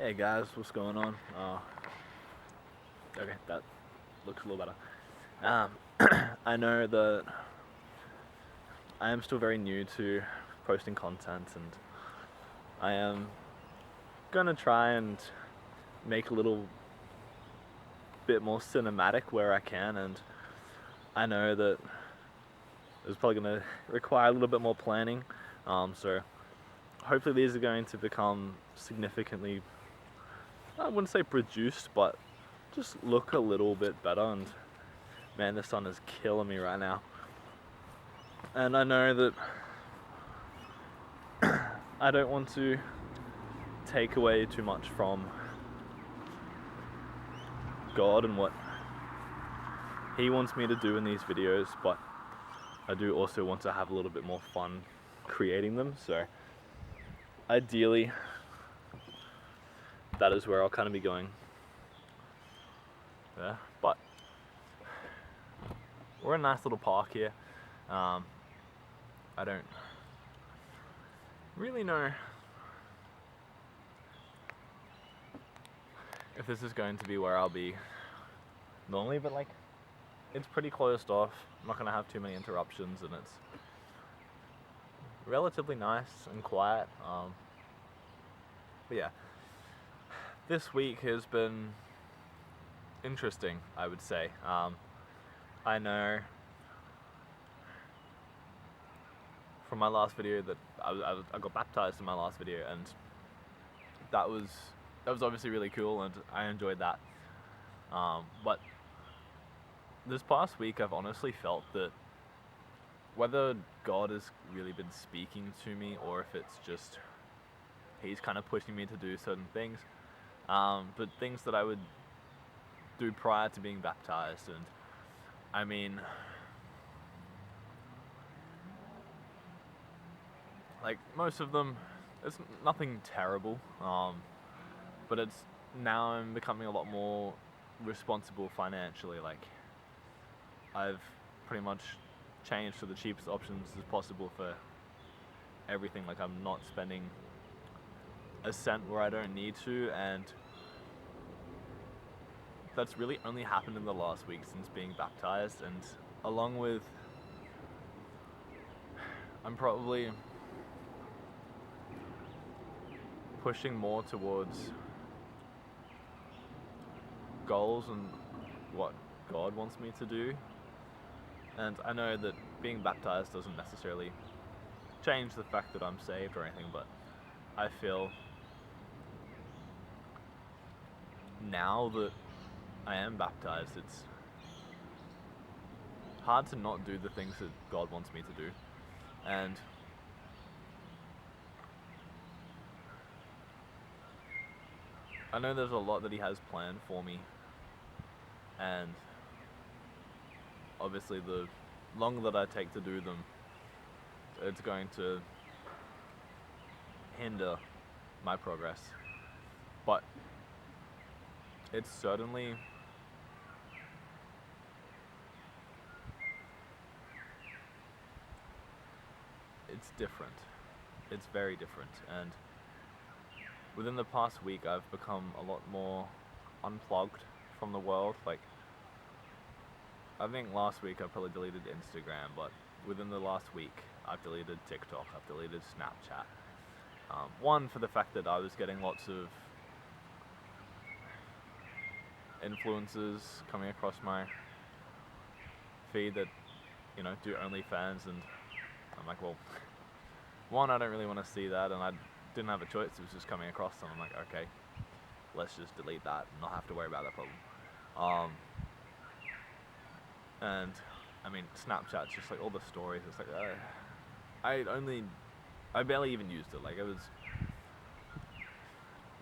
Hey guys, what's going on? Okay, that looks a little better. I know that I am still very new to posting content, and I am gonna try and make a little bit more cinematic where I can, and I know that it's probably gonna require a little bit more planning. So hopefully these are going to become significantly, I wouldn't say produced, but just look a little bit better. And man, the sun is killing me right now. And I know that I don't want to take away too much from God and what He wants me to do in these videos, but I do also want to have a little bit more fun creating them. So ideally, that is where I'll kind of be going. Yeah, but we're in a nice little park here. I don't really know if this is going to be where I'll be normally, but like, it's pretty closed off. I'm not going to have too many interruptions, and it's relatively nice and quiet. But yeah, this week has been interesting, I would say. I know from my last video that I got baptized in my last video, and that was obviously really cool, and I enjoyed that. But this past week, I've honestly felt that whether God has really been speaking to me, or if it's just He's kind of pushing me to do certain things, but things that I would do prior to being baptized. And I mean, like, most of them, it's nothing terrible, but it's now I'm becoming a lot more responsible financially. Like, I've pretty much changed to the cheapest options as possible for everything. Like, I'm not spending a cent where I don't need to, and that's really only happened in the last week since being baptized. And along with, I'm probably pushing more towards goals and what God wants me to do. And I know that being baptized doesn't necessarily change the fact that I'm saved or anything, but I feel now that I am baptized, it's hard to not do the things that God wants me to do. And I know there's a lot that He has planned for me, and obviously the longer that I take to do them, it's going to hinder my progress. But it's certainly different. It's very different. And within the past week, I've become a lot more unplugged from the world. Like, I think last week I probably deleted Instagram, but within the last week, I've deleted TikTok, I've deleted Snapchat. One, for the fact that I was getting lots of influencers coming across my feed that, do OnlyFans, and I'm like, well, one, I don't really want to see that, and I didn't have a choice. It was just coming across, and I'm like, okay, let's just delete that and not have to worry about that problem. And I mean, Snapchat's just like all the stories. It's like, I barely even used it. Like, it was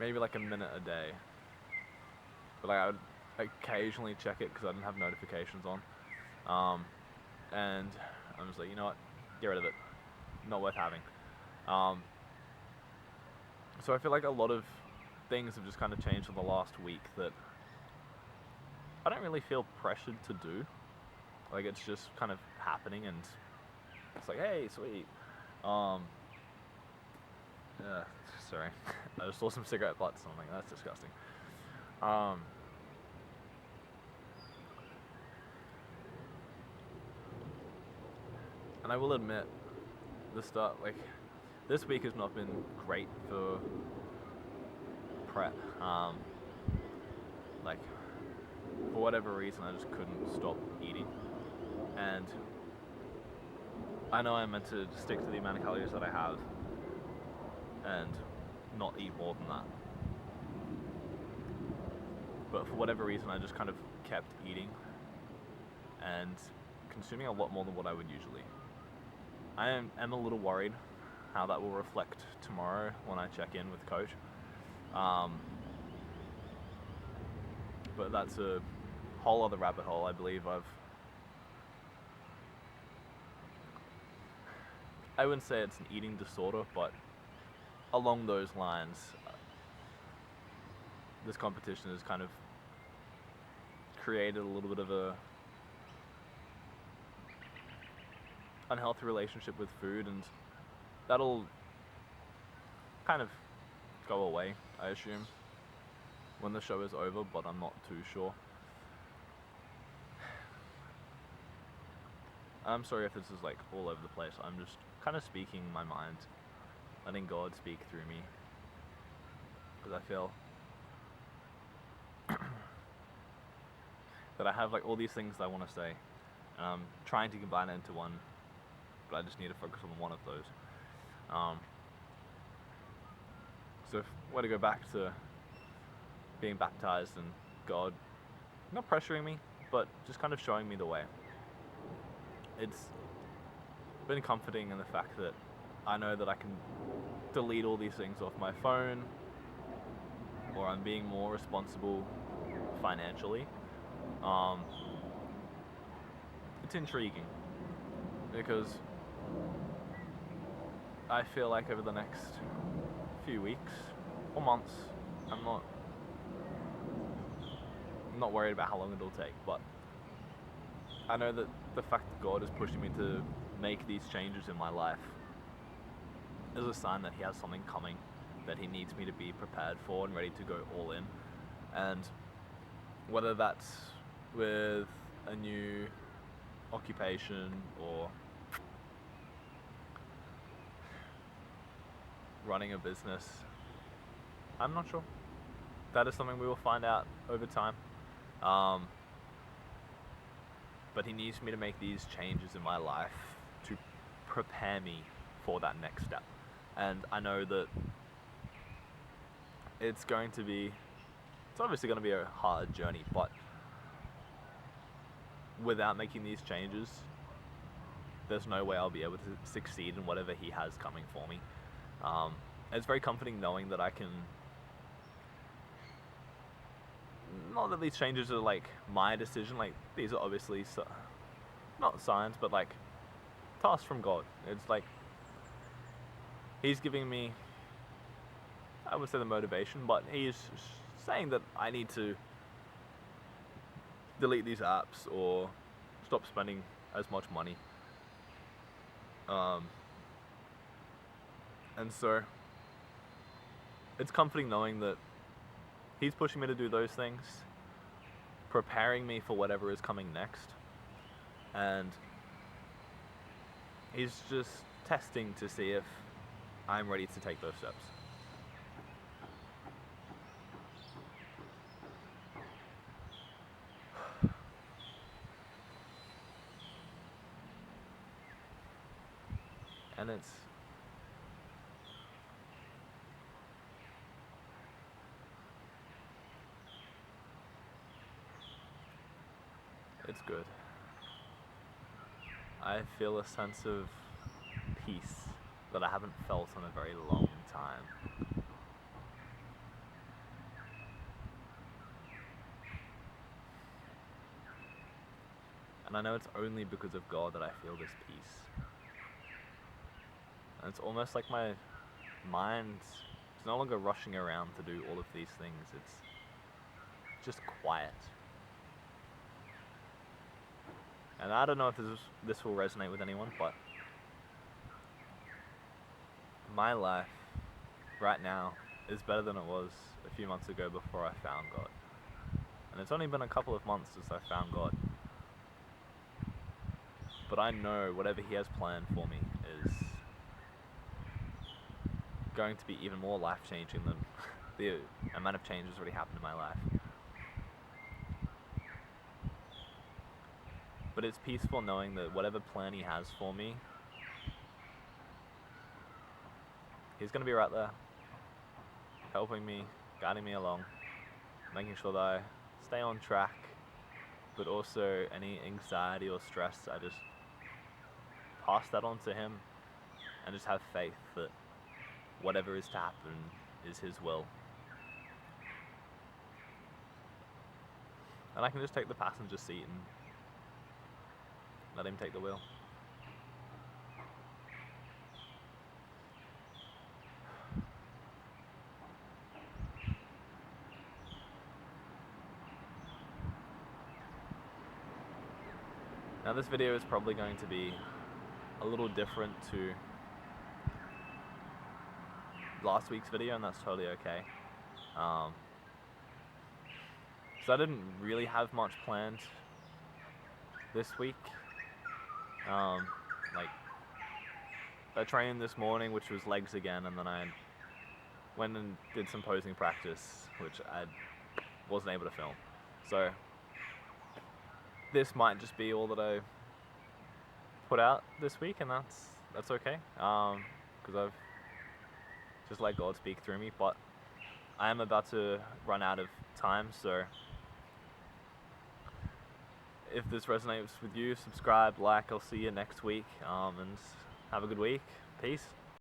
maybe like a minute a day, but like I would occasionally check it because I didn't have notifications on. And I was like, you know what, get rid of it. Not worth having. So I feel like a lot of things have just kind of changed in the last week that I don't really feel pressured to do. Like, it's just kind of happening, and it's like, hey, sweet. Sorry. I just saw some cigarette butts and I'm like, that's disgusting. Um, and I will admit, this week has not been great for prep. Like, for whatever reason, I just couldn't stop eating. And I know I'm meant to stick to the amount of calories that I have and not eat more than that. But for whatever reason, I just kind of kept eating and consuming a lot more than what I would usually. I am a little worried how that will reflect tomorrow when I check in with coach. But that's a whole other rabbit hole. I believe I wouldn't say it's an eating disorder, but along those lines, this competition has kind of created a little bit of a unhealthy relationship with food, and that'll kind of go away, I assume, when the show is over, but I'm not too sure. I'm sorry if this is like all over the place. I'm just kind of speaking my mind, letting God speak through me, because I feel that I have like all these things that I want to say, and I'm trying to combine it into one, but I just need to focus on one of those. So if we're to go back to being baptized and God not pressuring me, but just kind of showing me the way, it's been comforting in the fact that I know that I can delete all these things off my phone, or I'm being more responsible financially. It's intriguing because I feel like over the next few weeks or months, I'm not worried about how long it'll take, but I know that the fact that God is pushing me to make these changes in my life is a sign that He has something coming that He needs me to be prepared for and ready to go all in. And whether that's with a new occupation or running a business, I'm not sure. That is something we will find out over time. But He needs me to make these changes in my life to prepare me for that next step. And I know that it's obviously going to be a hard journey, but without making these changes, there's no way I'll be able to succeed in whatever He has coming for me. It's very comforting knowing that I can, not that these changes are like my decision, like these are obviously not signs, but like tasks from God. It's like He's giving me, I would say, the motivation, but He's saying that I need to delete these apps or stop spending as much money. And so it's comforting knowing that He's pushing me to do those things, preparing me for whatever is coming next, and He's just testing to see if I'm ready to take those steps. And it's good. I feel a sense of peace that I haven't felt in a very long time. And I know it's only because of God that I feel this peace. And it's almost like my mind is no longer rushing around to do all of these things. It's just quiet. And I don't know if this will resonate with anyone, but my life right now is better than it was a few months ago before I found God. And it's only been a couple of months since I found God. But I know whatever He has planned for me is going to be even more life-changing than the amount of change that's already happened in my life. But it's peaceful knowing that whatever plan He has for me, He's going to be right there, helping me, guiding me along, making sure that I stay on track, but also any anxiety or stress, I just pass that on to Him and just have faith that whatever is to happen is His will. And I can just take the passenger seat and let Him take the wheel. Now this video is probably going to be a little different to last week's video, and that's totally okay. So I didn't really have much planned this week. Like, I trained this morning, which was legs again, and then I went and did some posing practice, which I wasn't able to film. So this might just be all that I put out this week, and that's okay, because I've just let God speak through me. But I am about to run out of time, so if this resonates with you, subscribe, like. I'll see you next week, and have a good week. Peace.